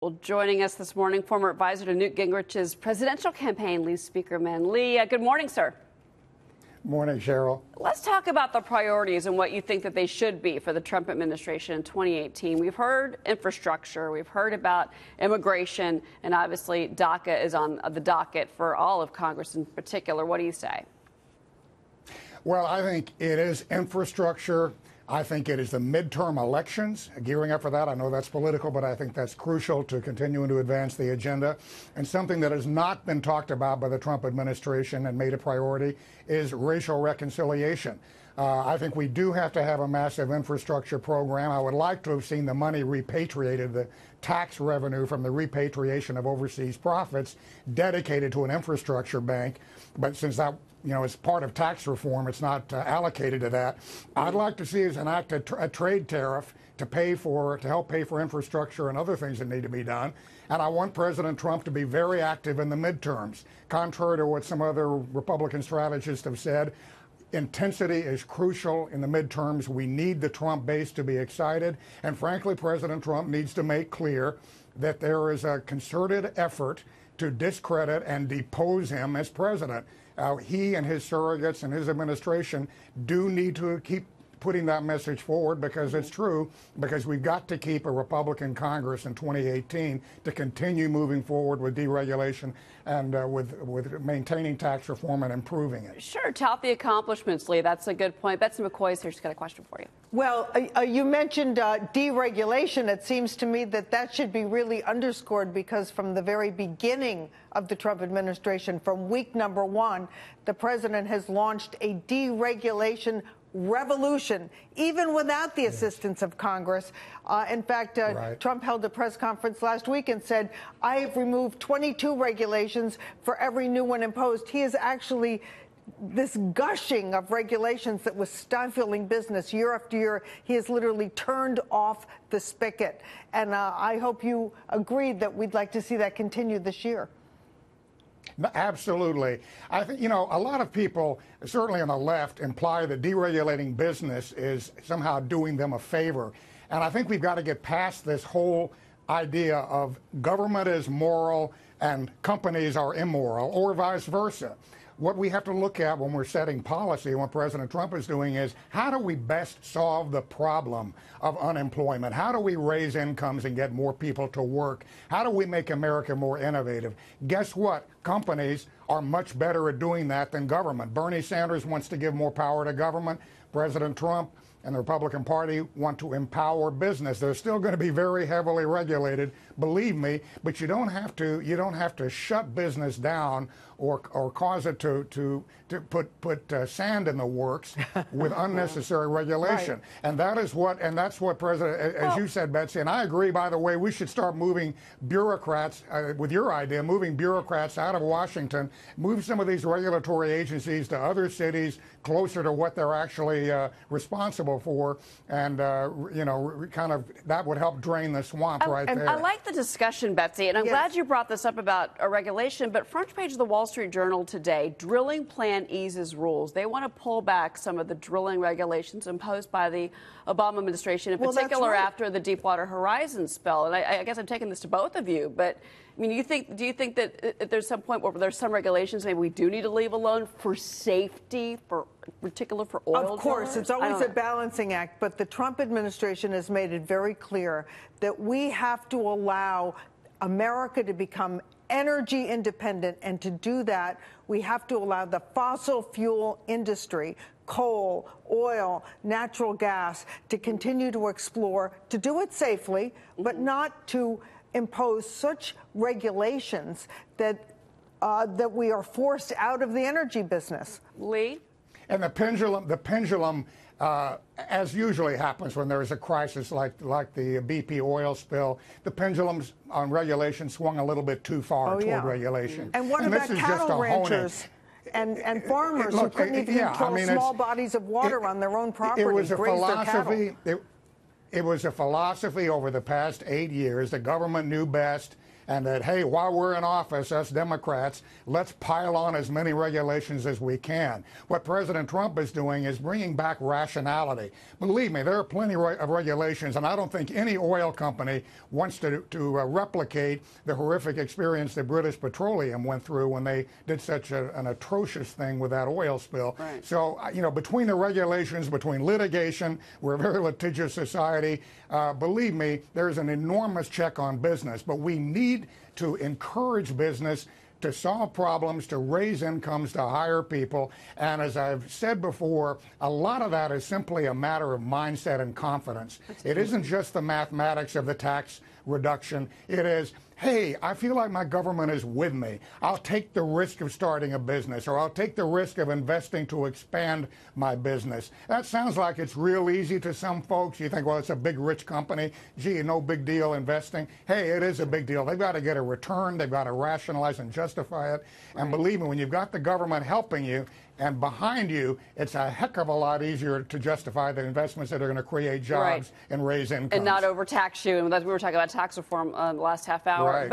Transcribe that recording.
Well, joining us this morning, former advisor to Newt Gingrich's presidential campaign, Lee Spieckerman. Lee, good morning, sir. Morning, Cheryl. Let's talk about the priorities and what you think that they should be for the Trump administration in 2018. We've heard infrastructure, we've heard about immigration, and obviously DACA is on the docket for all of Congress in particular. What do you say? Well, I think it is infrastructure. I think it is the midterm elections, gearing up for that. I know that's political, but I think that's crucial to continuing to advance the agenda. And something that has not been talked about by the Trump administration and made a priority is racial reconciliation. I think we do have to have a massive infrastructure program. I would like to have seen the money repatriated, the tax revenue from the repatriation of overseas profits dedicated to an infrastructure bank. But since that is part of tax reform, it's not allocated to that. I'd like to see us enact a trade tariff to help pay for infrastructure and other things that need to be done. And I want President Trump to be very active in the midterms. Contrary to what some other Republican strategists have said, intensity is crucial in the midterms. We need the Trump base to be excited. And frankly, President Trump needs to make clear that there is a concerted effort to discredit and depose him as president. He and his surrogates and his administration do need to keep putting that message forward, because it's true, because we've got to keep a Republican Congress in 2018 to continue moving forward with deregulation and with maintaining tax reform and improving it. Sure. Tout the accomplishments, Lee. That's a good point. Betsy McCoy's here. She's got a question for you. Well, you mentioned deregulation. It seems to me that should be really underscored, because from the very beginning of the Trump administration, from week number one, the president has launched a deregulation revolution, even without the assistance of Congress. In fact, right. Trump held a press conference last week and said, I have removed 22 regulations for every new one imposed. He is actually this gushing of regulations that was stifling business year after year. He has literally turned off the spigot. And I hope you agree that we'd like to see that continue this year. Absolutely. I think, a lot of people, certainly on the left, imply that deregulating business is somehow doing them a favor. And I think we've got to get past this whole idea of government is moral and companies are immoral, or vice versa. What we have to look at when we're setting policy, and what President Trump is doing, is how do we best solve the problem of unemployment? How do we raise incomes and get more people to work? How do we make America more innovative? Guess what? Companies are much better at doing that than government. Bernie Sanders wants to give more power to government. President Trump and the Republican Party want to empower business. They're still going to be very heavily regulated, believe me, but you don't have to shut business down or cause it to put sand in the works with unnecessary regulation. Right. And that's what President, as you said, Betsy, and I agree, by the way, we should start moving bureaucrats, with your idea, moving bureaucrats out of Washington, move some of these regulatory agencies to other cities closer to what they're actually responsible for, and kind of that would help drain the swamp right there. I like the discussion, Betsy, and I'm glad you brought this up about a regulation. But front page of the Wall Street Journal today, drilling plan eases rules. They want to pull back some of the drilling regulations imposed by the Obama administration, in particular after the Deepwater Horizon spill. And I guess I'm taking this to both of you, but I mean, do you think that at there's some point where there's some regulations maybe we do need to leave alone for safety, particularly for oil? Of course, it's always a balancing act, but the Trump administration has made it very clear that we have to allow America to become energy independent, and to do that, we have to allow the fossil fuel industry, coal, oil, natural gas, to continue to explore, to do it safely, but not to impose such regulations that we are forced out of the energy business. Lee? And the pendulum, as usually happens when there is a crisis like the BP oil spill, the pendulums on regulation swung a little bit too far toward regulation. And what about cattle ranchers and farmers who couldn't even control small bodies of water on their own property? It was a philosophy. It was a philosophy over the past 8 years. The government knew best. and that, hey, while we're in office, us Democrats, let's pile on as many regulations as we can. What President Trump is doing is bringing back rationality. Believe me, there are plenty of regulations, and I don't think any oil company wants to replicate the horrific experience that British Petroleum went through when they did such an atrocious thing with that oil spill. Right. So, between the regulations, between litigation, we're a very litigious society. Believe me, there's an enormous check on business, but we need to encourage business to solve problems, to raise incomes, to hire people. And as I've said before, a lot of that is simply a matter of mindset and confidence. It isn't just the mathematics of the tax reduction. It is, hey, I feel like my government is with me. I'll take the risk of starting a business, or I'll take the risk of investing to expand my business. That sounds like it's real easy to some folks. You think, well, it's a big, rich company. Gee, no big deal investing. Hey, it is a big deal. They've got to get a return. They've got to rationalize and justify it. And believe me, when you've got the government helping you and behind you, it's a heck of a lot easier to justify the investments that are going to create jobs and raise incomes. And not overtax you. And we were talking about tax reform the last half hour. Right.